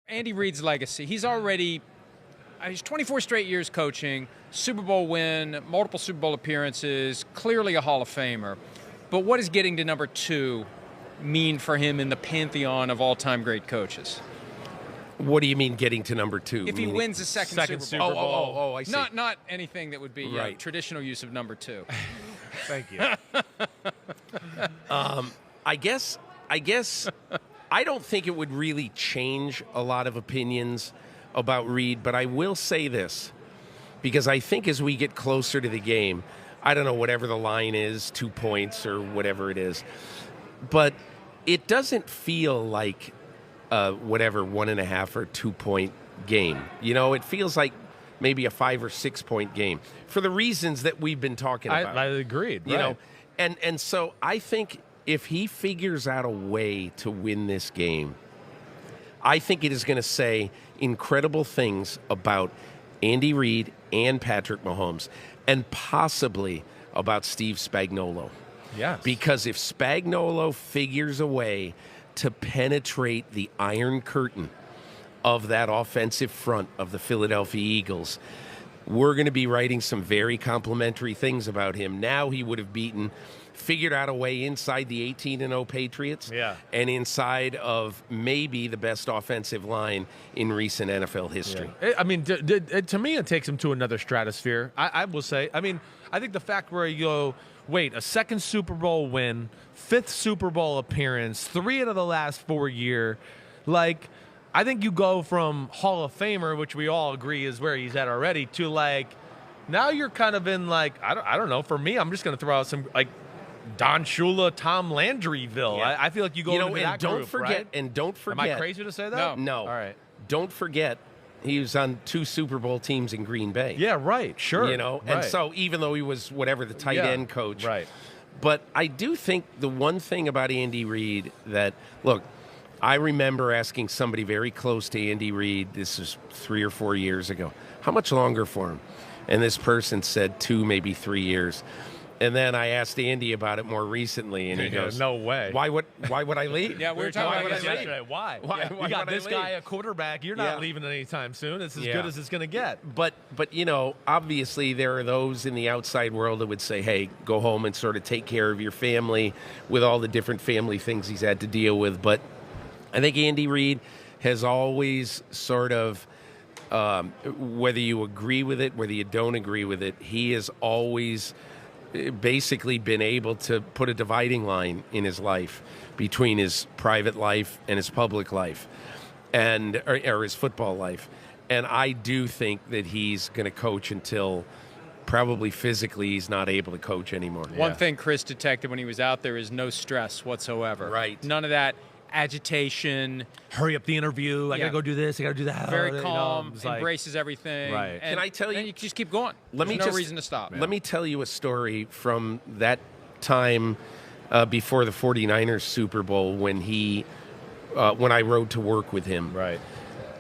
Andy Reid's legacy. He's 24 straight years coaching, Super Bowl win, multiple Super Bowl appearances, clearly a Hall of Famer. But what does getting to number 2 mean for him in the pantheon of all-time great coaches? What do you mean getting to number 2? If he wins the second Super Bowl. Oh, I see. Not anything that would be traditional use of number 2. Thank you. I guess I don't think it would really change a lot of opinions about Reid, but I will say this, because I think as we get closer to the game, I don't know, whatever the line is, 2 points or whatever it is, but it doesn't feel like whatever 1.5 or 2 point game. You know, it feels like maybe a 5 or 6 point game for the reasons that we've been talking about. I agreed. You know, and so I think if he figures out a way to win this game, I think it is going to say incredible things about Andy Reid and Patrick Mahomes, and possibly about Steve Spagnuolo. Yes. Because if Spagnuolo figures a way to penetrate the iron curtain of that offensive front of the Philadelphia Eagles, we're going to be writing some very complimentary things about him. Now he would have figured out a way inside the 18-0 Patriots and inside of maybe the best offensive line in recent NFL history. Yeah. I mean, to me, it takes him to another stratosphere. I will say. I mean, I think the fact where you go, wait, a second Super Bowl win, 5th Super Bowl appearance, 3 out of the last 4 years, like, I think you go from Hall of Famer, which we all agree is where he's at already, to like, now you're kind of in like, I don't know. For me, I'm just going to throw out some like Don Shula, Tom Landryville. Yeah. I feel like you go into that don't group, forget, right? And don't forget. Am I crazy to say that? No. All right. Don't forget, he was on 2 Super Bowl teams in Green Bay. Yeah, right. Sure. You know, and so even though he was whatever the tight end coach, right. But I do think the one thing about Andy Reid that, look, I remember asking somebody very close to Andy Reid, this is 3 or 4 years ago, how much longer for him? And this person said 2, maybe 3 years. And then I asked Andy about it more recently, and he goes, "No way. Why would I leave? Yeah, we were talking about this yesterday. Why? You got this guy a quarterback. You're not leaving anytime soon. It's as good as it's going to get." But you know, obviously there are those in the outside world that would say, "Hey, go home and sort of take care of your family," with all the different family things he's had to deal with. But I think Andy Reid has always sort of, whether you agree with it, whether you don't agree with it, he has always basically been able to put a dividing line in his life between his private life and his public life, and or his football life. And I do think that he's going to coach until probably physically he's not able to coach anymore. One thing Chris detected when he was out there is no stress whatsoever. Right. None of that agitation. Hurry up the interview. I got to go do this. I got to do that. Very calm. You know, embraces everything. Right. And, Can I tell you? And you just keep going. There's no reason to stop. Let me tell you a story from that time before the 49ers Super Bowl when I rode to work with him. Right.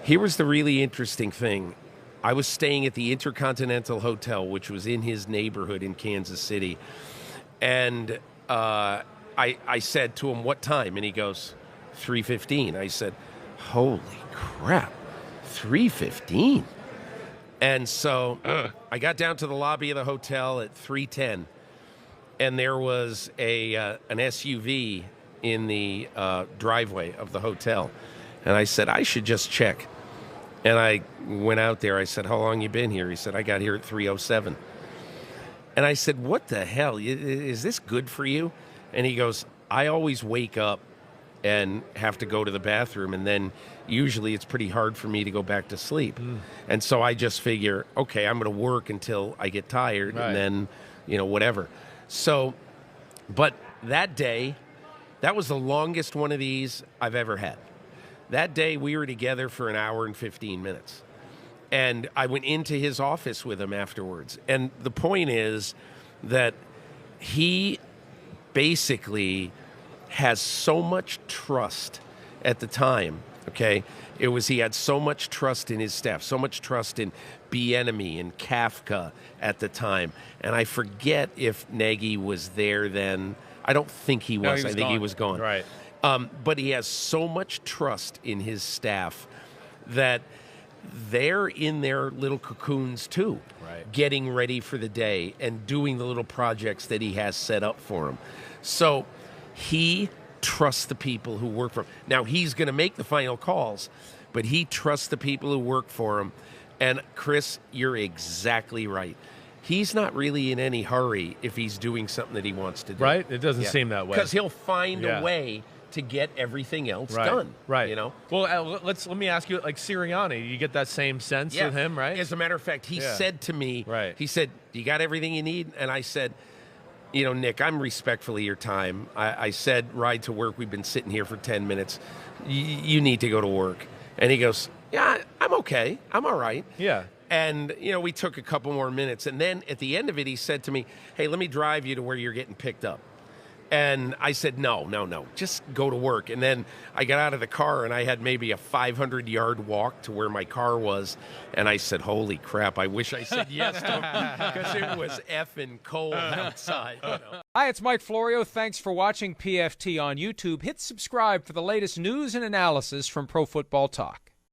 Here was the really interesting thing. I was staying at the Intercontinental Hotel, which was in his neighborhood in Kansas City. And I said to him, "What time?" And he goes, 3:15. I said, "Holy crap, 3:15." And so I got down to the lobby of the hotel at 3:10, and there was an SUV in the driveway of the hotel. And I said, "I should just check." And I went out there. I said, "How long you been here?" He said, "I got here at 3:07. And I said, "What the hell? Is this good for you?" And he goes, "I always wake up and have to go to the bathroom, and then usually it's pretty hard for me to go back to sleep. And so I just figure, okay, I'm going to work until I get tired, and then, whatever." So, but that day, that was the longest one of these I've ever had. That day, we were together for 1 hour and 15 minutes. And I went into his office with him afterwards. And the point is that he basically has so much trust at the time, okay? He had so much trust in his staff, so much trust in Bieniemy and Kafka at the time. And I forget if Nagy was there then. I don't think he was. No, he was I think gone. he was gone. Right. But he has so much trust in his staff that they're in their little cocoons too, Right. getting ready for the day and doing the little projects that he has set up for them. So he trusts the people who work for him. Now, he's going to make the final calls, but he trusts the people who work for him. And Chris, you're exactly right. He's not really in any hurry if he's doing something that he wants to do. Right? It doesn't seem that way. Because he'll find a way to get everything else done. Right. You know? Well, let me ask you, like Sirianni, you get that same sense with him, right? As a matter of fact, he said to me, he said, "You got everything you need?" And I said, "You know, Nick, I'm respectful of your time. I said, ride to work. We've been sitting here for 10 minutes. You need to go to work." And he goes, "Yeah, I'm okay. I'm all right." Yeah. And, you know, we took a couple more minutes. And then at the end of it, he said to me, "Hey, let me drive you to where you're getting picked up." And I said, no, just go to work. And then I got out of the car, and I had maybe a 500-yard walk to where my car was. And I said, holy crap, I wish I said yes to him because it was effing cold outside. You know? Hi, it's Mike Florio. Thanks for watching PFT on YouTube. Hit subscribe for the latest news and analysis from Pro Football Talk.